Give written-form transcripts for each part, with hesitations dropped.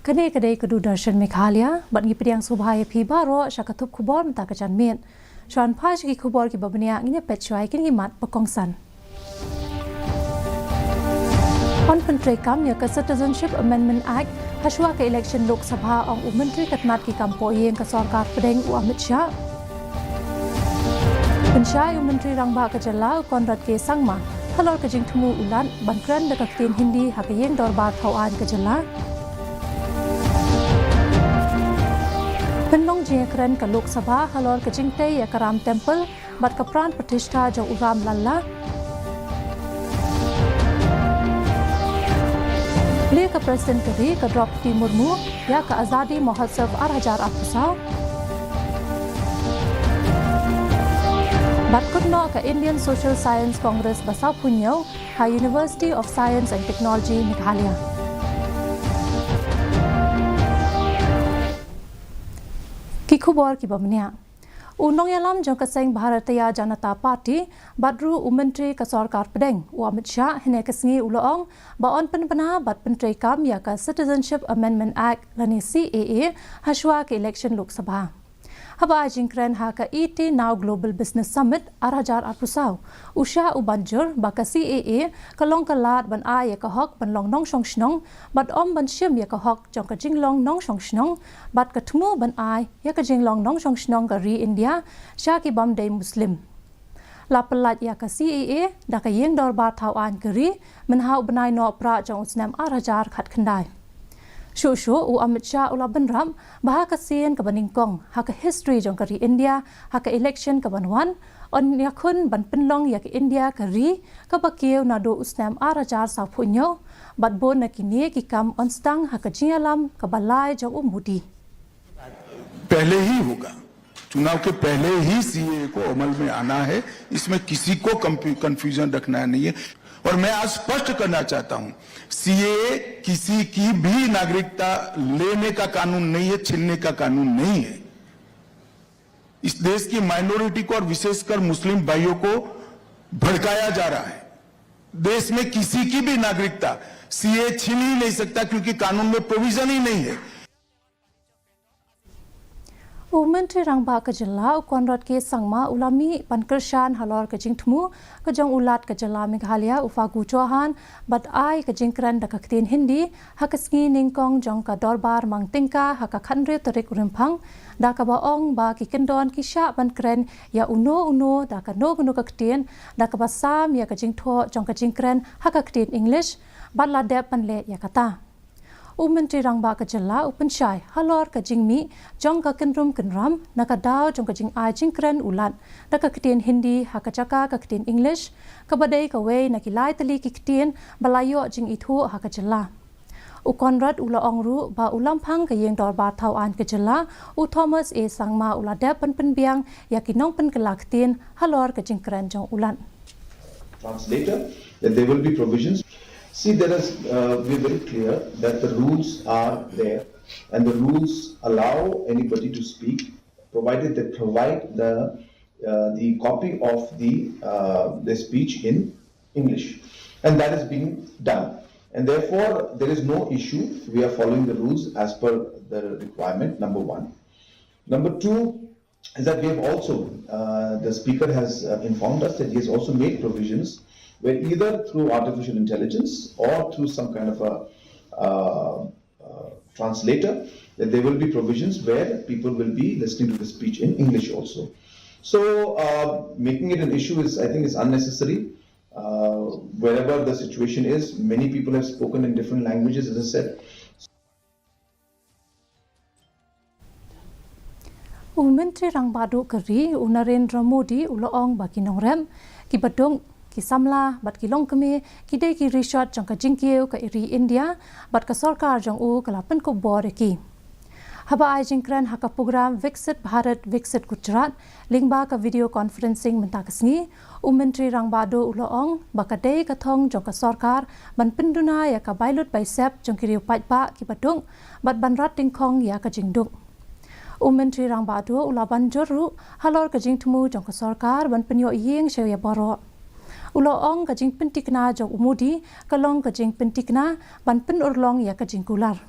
Kene kedai kedu darshan Meghalaya, bat ngi pediang subhaya pi baro syakatup kubor menta kejan min. Shuan paj ki kubor ki babnia nginya petchuai kini mat pekongsan. On Pentri kam ya ke Citizenship Amendment Act haswa ke election Lok Sabha ong Menteri Katmat ki kampo yang ke sarkar pedeng u Amit Shah. Pensyai Menteri Rangba ke Jala konrad ke sangma halor ke jing temu ulan bankran dekat tin Hindi hak yang dorbar tauan ke Jala. Penlong je keren ke Lok Sabha halor ke jingte ya ke Ram Temple bat ke pran pratishtha jo uram lalla. Beliau ke Presiden Keri ke Draupadi Murmu ya ke Azadi Mahotsav Arhajar Apusau. Bat kutno ke Indian Social Science Congress Basau Punyau ha University of Science and Technology Meghalaya. Ki khubor ki bamnia unong yalam jong kaseng Bharatiya Janata Party badru Menteri ke sarkar pedeng u Amit Shah hene kesngi uloong baon penpena bat penteri kam ya ke Citizenship Amendment Act lani CAA haswa ke election Lok Sabha. Haba jingkren ha ke ET Now Global Business Summit Arhajar Apusau usha u banjur ba ke CAA kalong kalat ban a ya ke hok ban long nong song snong bat om ban shim ya ke hok jong ke jinglong nong song snong bat ke tmu ban a ya ke jinglong nong song snong ke ri India sha ki bam dei Muslim. La pelat ya ke CAA da ke yeng dorbar tauan ke ri menhau benai no pra jong usnam Arhajar khat khandai. Shushu u Amit Shah ula benram bah kasian ke baningkong ha ke history jong kari India ha ke election ke banwan on yakun ban penlong ya ke India kari ke bakiu nado usnam Arhajar sa punyo bat bon na kini ki kam on stang ha ke jingalam ke balai jong umudi. पहले ही होगा चुनाव के पहले ही सीए को अमल में आना है इसमें किसी को कंफ्यूजन रखना नहीं है और मैं आज स्पष्ट करना चाहता हूं सीए किसी की भी नागरिकता लेने का कानून नहीं है छीनने का कानून नहीं है इस देश की माइनॉरिटी को और विशेषकर मुस्लिम भाइयों को भड़काया जा रहा है देश में किसी की भी नागरिकता सीए छीन ही नहीं सकता क्योंकि कानून में प्रोविजन ही नहीं है Menteri Rangba ke Jala konrad ke sangma ulami pankershan halor ke jingtmu ke jong ulat ke Jala Meghalaya ufagu johan bat ai ke jingkran da kaktin Hindi hakasngi ningkong jong ka dorbar mang tingka haka khanre tarik urimpang da ka baong ba ki kendon ki sha bankren ya uno da ka no gunu kaktin da ka basam ya ka jingtho jong ka jingkran haka kaktin English bat la de panle ya kata Menteri Rangba ke Jala upensyai halor ke jingmi jong ka kenrum kenram naka daw jong ka jing ai jingkren ulat da ka ketin Hindi ha ka jaka ka ketin English ka badai ka wei na kilai tali ki ketin balayo jing itu ha ka Jala u konrad ula ongru ba ulampang ka yeng dorbar tauan ke Jala u Thomas A sangma ula de penbiang ya kinong pen kelaktin halor ke jingkren jong ulat translator that there will be provisions. See, we're very clear that the rules are there and the rules allow anybody to speak provided they provide the copy of the speech in English, and that is being done, and therefore there is no issue. We are following the rules as per the requirement, number one. Number two is that we have also the speaker has informed us that he has also made provisions where either through artificial intelligence or through some kind of a translator, that there will be provisions where people will be listening to the speech in English also. So making it an issue is, I think, is unnecessary. Wherever the situation is, many people have spoken in different languages, as I said. Menteri Rangba Keri Narendra Modi uloong bagi nongrem ki badong ki samla bat ki longkeme ki dei ki resort jong ka jingkeu ka iri India bat ka sarkar jong u kalapan ko bor ki haba ai jingkran haka program Viksit Bharat Viksit Gujarat lingba ka video conferencing mentakasni Menteri Rangba do uloong baka dei ka thong jong ka sarkar ban penduna ya ka bailut baisep jong ki riu patpa ki badung bat banrat tingkhong ya ka jingduk Menteri Rangba do ulaban joru halor ka jingtmu jong ka sarkar ban penyo yeng sheu ya baro Uloong ka jing pentikna jong umudi kalong ka jing pentikna ban pen urlong ya ka jing kular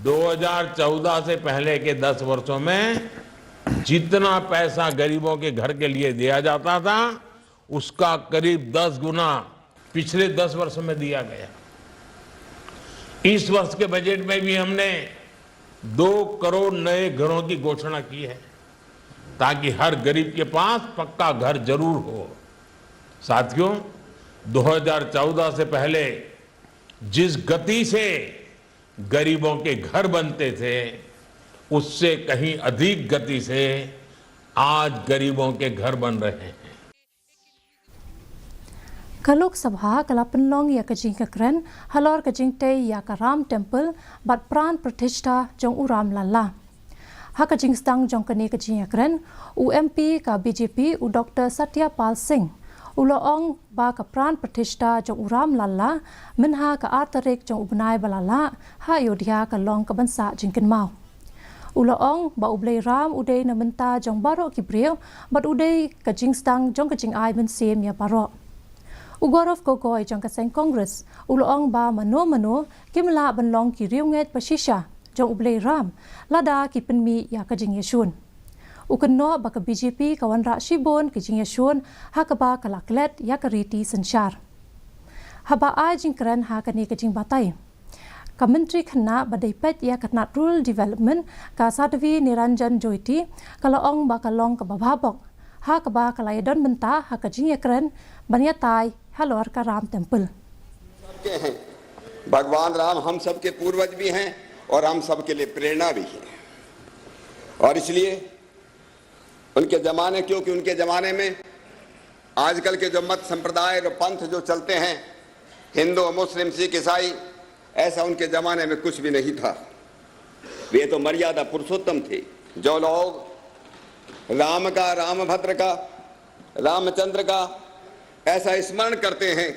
2014 से पहले के 10 वर्षों में जितना पैसा गरीबों के घर के लिए दिया जाता था उसका करीब 10 गुना पिछले 10 वर्षों में दिया गया। इस वर्ष के बजट में भी हमने 2 करोड़ नए घरों की घोषणा की है ताकि हर गरीब के पास पक्का घर जरूर हो। साथियों, 2014 से पहले जिस गति से गरीबों के घर बनते थे उससे कहीं अधिक गति से आज गरीबों के घर बन रहे हैं। Kaluk Sabha Kalapenlong ya kajing kekren halor kajing te ya karam temple bat pran pratishtha jong uram lala. Ha kajing stang jong kane kajing kekren UMP ka BJP u Dr. Satya Pal Singh uloong ba ka pran pratishtha jong uram lala minha ka artarik jong ubnai balala ha yodhya ka long ka bansa jingkin mau. Uloong ba ublay ram uday na menta jong baro kibreo bat uday kajing stang jong kajing ai ben sem ya baro. Ugorov Gogoi jong kaseng Congress uloong ba mano kimla banlong ki riunget pasisha jong ublay ram lada ki penmi ya kajing yashun. Ukenno ba ka BJP kawan ra shibon kajing yashun ha ka ba kalaklet ya kariti sanchar. Haba ai jing kren ha kani kajing batai. Ka menteri khana badai pet ya katnat rural development ka Sadvi Niranjan Joyti kalaong ba kalong ka babhabok ha ka ba kalayadon menta ha kajing yakren banyatai हलोर का राम टेम्पल सबके हैं। भगवान राम हम सबके पूर्वज भी हैं और हम सबके लिए प्रेरणा भी है और इसलिए उनके जमाने क्योंकि उनके जमाने में आजकल के जो मत संप्रदाय और पंथ जो चलते हैं हिंदू मुस्लिम सिख ईसाई ऐसा उनके जमाने में कुछ भी नहीं था। वे तो मर्यादा पुरुषोत्तम थे। जो लोग राम का रामभद्र का रामचंद्र का ऐसा स्मरण करते हैं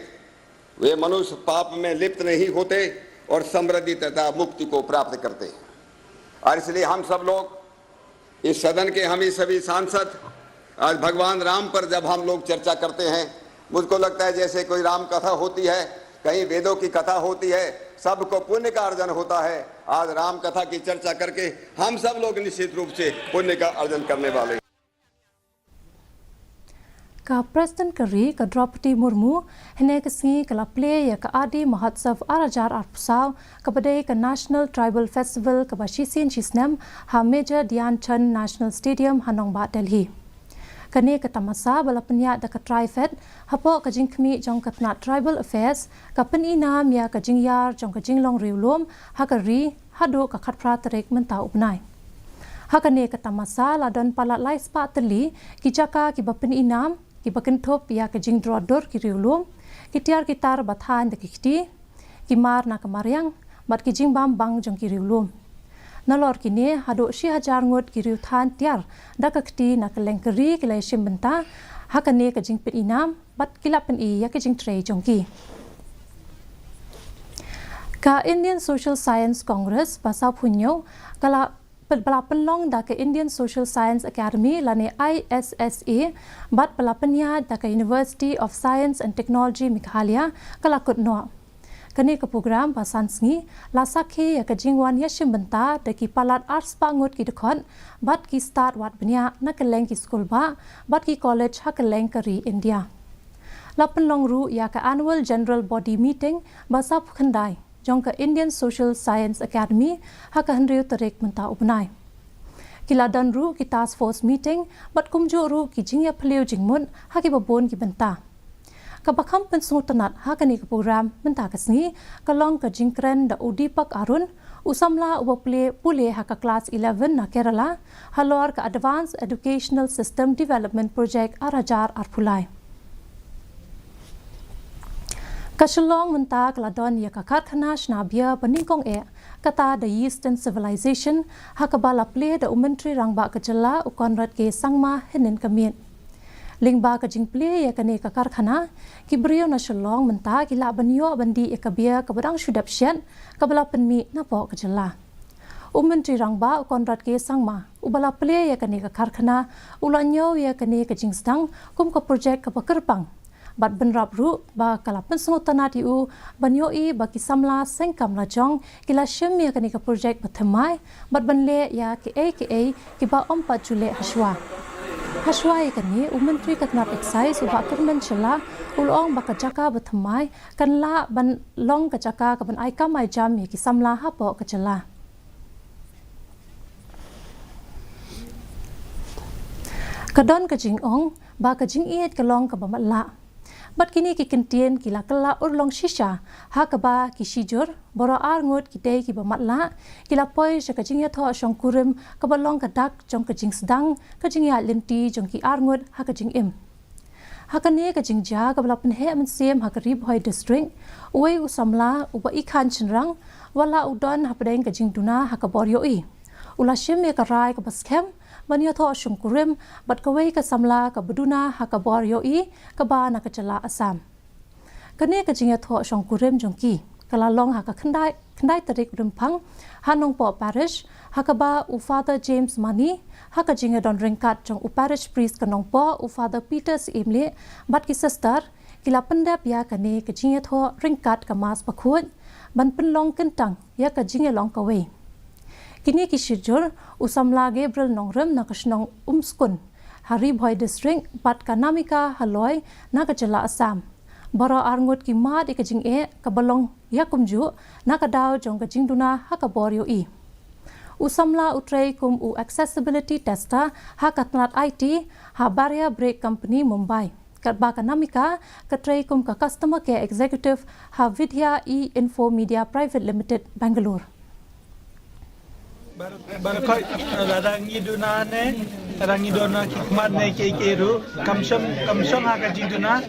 वे मनुष्य पाप में लिप्त नहीं होते और समृद्धि तथा मुक्ति को प्राप्त करते हैं। और इसलिए हम सब लोग इस सदन के हम ही सभी सांसद आज भगवान राम पर जब हम लोग चर्चा करते हैं मुझको लगता है जैसे कोई राम कथा होती है, कहीं वेदों की कथा होती है, सबको पुण्य का अर्जन होता है। आज राम कथा की चर्चा करके हम सब लोग निश्चित रूप से पुण्य का अर्जन करने वाले। Ka Preston Kari ka Draupadi Murmu hene kasngi kala play ya ka adi mahotsav arajar arpusau kabadai ka National Tribal Festival ka bashisin chisnem ha Major Dhyan Chand National Stadium Hanong Ba Delhi. Kane ka tamasa balapnya da ka trifed hapo ka jingkmi jong ka tna tribal affairs ka penina ya ka jingyar jong ka jinglong riulom ha ka ri hado ka khatpra tarek menta upnai. Ha kane ka tamasa ladon palat lai spa teli ki jaka ki bapen inam ki bakentop ya ke jing drodor ki riulum ki tiar gitar bathan de kiti ki mar na kamariang bat ki jing bam bang jong ki riulum nalor ki ne hado 6000 ngot ki riu than tiar da ka kti na kalengkeri ki lai shim benta hakane ka jing pin inam bat ki lapen I ya ki jing trei jong ki ka Indian Social Science Congress basa punyo kala Pelapenlong da ke Indian Social Science Academy lane ISSA bat pelapenya da ke University of Science and Technology Meghalaya kalakut no kani ke program basansngi lasakhe ya ke jingwan ya shimbenta da ki palat arts pangot ki dekhon bat ki start wat benya na ke leng ki school ba bat ki college ha ke leng kari India lapenlong ru ya ke annual general body meeting basa khandai jong ka Indian Social Science Academy ha ka hanriu tarek menta upnai kila dan ru ki task force meeting bat kumjo ru ki jingya phliu jingmun ha ki babon ki benta ka bakham pensutanat ha ka ni ka program menta ka sngi ka long ka jingkren da udipak arun usamla ubople pule ha ka class 11 na Kerala halor ka advanced educational system development project arajar arpulai Kashalong mentak ladon ya kakarkhana shnabia paningkong kata the Eastern Civilization hakabala ple da umentri rangba kajala ukonrat ke sangma henen kamien lingba ka jingple ya kane kakarkhana kibrio na shalong mentak ila banyo bandi ekabia kabadang shudapshen kabala penmi na po kajala umentri rangba ukonrat ke sangma ubala ple ya kane kakarkhana ulanyo ya kane ka jingstang kum ka project ka pakerpang bat benrap ru ba kalapan sengotana tiu banyoi bagi samla sengkam lajong kila syemia kani ka projek bathamai bat banle ya KA ki ba ompat jule Hashwa kani Menteri Katnat Excise ubah kermen cela ulong baka jaka bathamai kan la ban long ka jaka ka ban ai kamai jam ki samla hapo ka cela. Kadon ka jing ong ba ka jing iet ka long ka bamat la. Bat kini ki kentien ki la kala urlong shisha ha ka ba ki shijur boro ar ngot ki dei ki bamat la ki la poi ka jing ya tho shong kurim ka ba long ka dak jong ka jing sedang ka jing ya linti jong ki ar ngot ha ka jing im. Ha ka ne ka jing ja ka bala pen he man sem ha ka rib hoi district uwe usamla uba ikhan chinrang wala udon ha pedeng ka jing duna ha ka bor yoi. Ula shim me ka rai ka baskem bania tho shung kurim bat ka wei ka samla ka beduna ha ka bor yoi ka ba na ka chala asam kane ka jinga tho shung kurim jongki kala long ha ka khandai tarik rumphang hanong po parish ha ka ba u father James Mani ha ka jinga don ringkat jong u parish priest ka nong po u father Peters imle bat ki sister kila pendap ya kane ka jinga tho ringkat ka mas pakhut ban penlong kentang ya ka jinga long ka wei kini ki shijur usamla Gabriel nongrem na kashnong umskun hari boy district bat kanamika haloi na kachala asam baro arngot ki mat ikajing ka balong yakumju na kadaw jong kajing duna ha ka boryo i usamla utrei kum u accessibility tester ha katnat IT ha barrier break company Mumbai katba kanamika katrei kum ka customer care executive ha vidya info media private limited Bangalore Barakoi rangi dunane rangi dona kikmat ne keru kamsong haka jiduna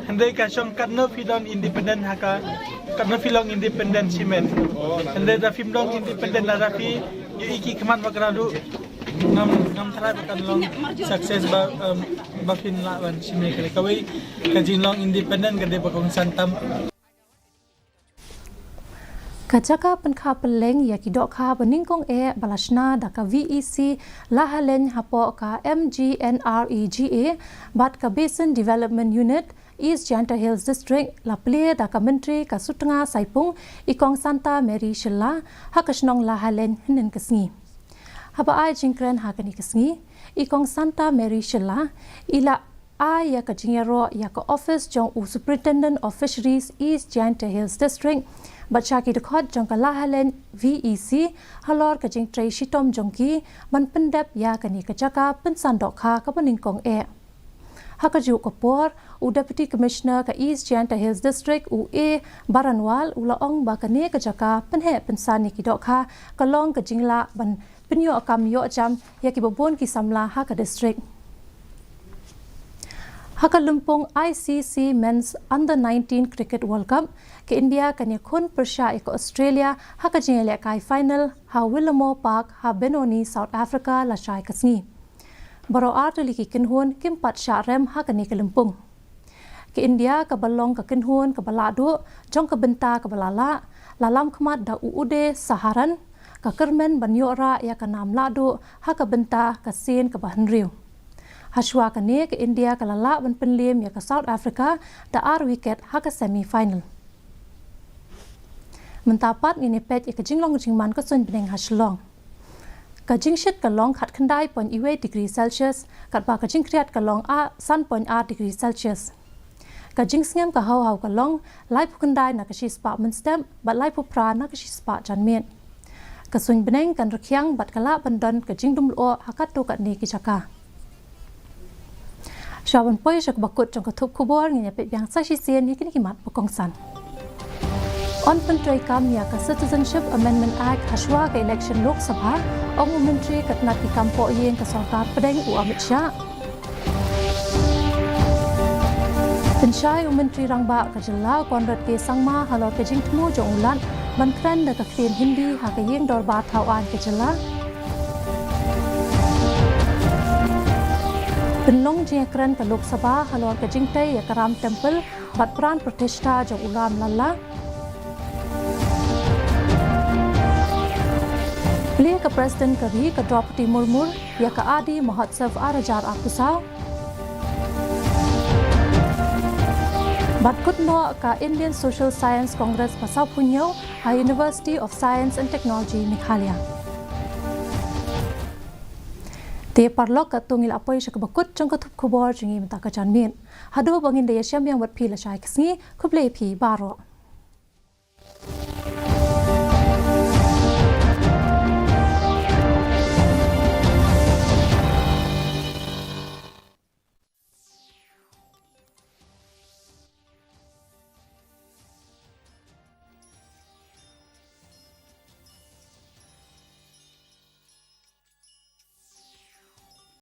hande kasong katno filong independent haka katno filong independent simen hande da filong independent da fi iki kikmat makradu ngam try bakan long success ba fin la ban simen kale kawai kajin long independent gade bakong santam Kajaka penkha peleng ya kidok kha beningkong balashna daka VEC lahalen hapo ka MGNREGA bat ka Basin Development Unit East Janta Hills District la ple daka menteri ka sutanga saipung ikong Santa Mary Shilla hakashnong lahalen hinen kesngi haba ai jingkren hakani kesngi ikong Santa Mary Shilla ila ai ya ka jingero ya ka office jong u Superintendent of Fisheries East Janta Hills District Bacha ki dekhot jong ka lahalen VEC halor ka jing trai shitom jongki man pendap ya kani ka jaka pensan dok kha ka beningkong hakaju ko por u Deputy Commissioner ka East Janta Hills District u Baranwal u laong ba kane ka jaka penhe pensan ki dok kha ka long ka jingla ban penyo akam yo jam ya ki bobon ki samla ha ka district Haka lumpung ICC Men's Under-19 Cricket World Cup ke India kanya khun persha ek Australia haka jingele kai final ha Willamore Park ha Benoni South Africa la shai kasngi baro artuli ki kinhun kimpat sha rem haka ni ke lumpung ke India ka balong ka kinhun ka baladu jong ka benta ka balala lalam khmat da uude saharan ka kermen banyora ya ka nam ladu haka benta ka sen ka bahnriu Hashwa kane ke India kalala ban penlim ya ka South Africa da ar wicket ha ka semi final. Mentapat ngine pet ya ka jinglong jingman ka sun bineng hashlong. Ka jingshit ka long khat khandai pon iwe degree Celsius kat ba ka jingkriat ka long a sun pon a degree Celsius. Ka jingsngem ka hau ka long lai pu khandai na ka shi spa men stem ba lai pu pra na ka shi spa janmen. Ka sun bineng kan rakhyang bat kala bandon ka jingdum lo hakat to ka ni ki chaka. Shawan poi shak bakut jong ka thup khubor ngi pe byang sa shi sien ni kini kimat pakong san on pentrai kam ya ka Citizenship Amendment Act hashwa ka election Lok Sabha ong menteri katnat ki kampo yen ka sarkar pedeng u Amit Shah penshai menteri rangba ka jilla konrat ke sangma halor ke jing thmu jong ulan ban kran da ka khen hindi ha ka yeng dor ba thawan ke jilla Penlong jing kran ka Lok Sabha halor ka jingtai ya Karam Temple bat pran pratishta jong ulam lalla Beli ka Presiden Kari ka Draupadi Murmu ya ka Adi Mahotsav Arajar Akusau บัดกุดโนกา Indian Social Science Congress ภาษาพุญโย University of Science and Technology Meghalayaเตียปัดล็อกกับตัวงิลอปอยชกบกุดจงกระทุบขบวนจึงยิมตากระจันเมียนฮัดดูบางอินเดียเชื่อมยังวัดพีละชายกษีคุบเลพีบารอ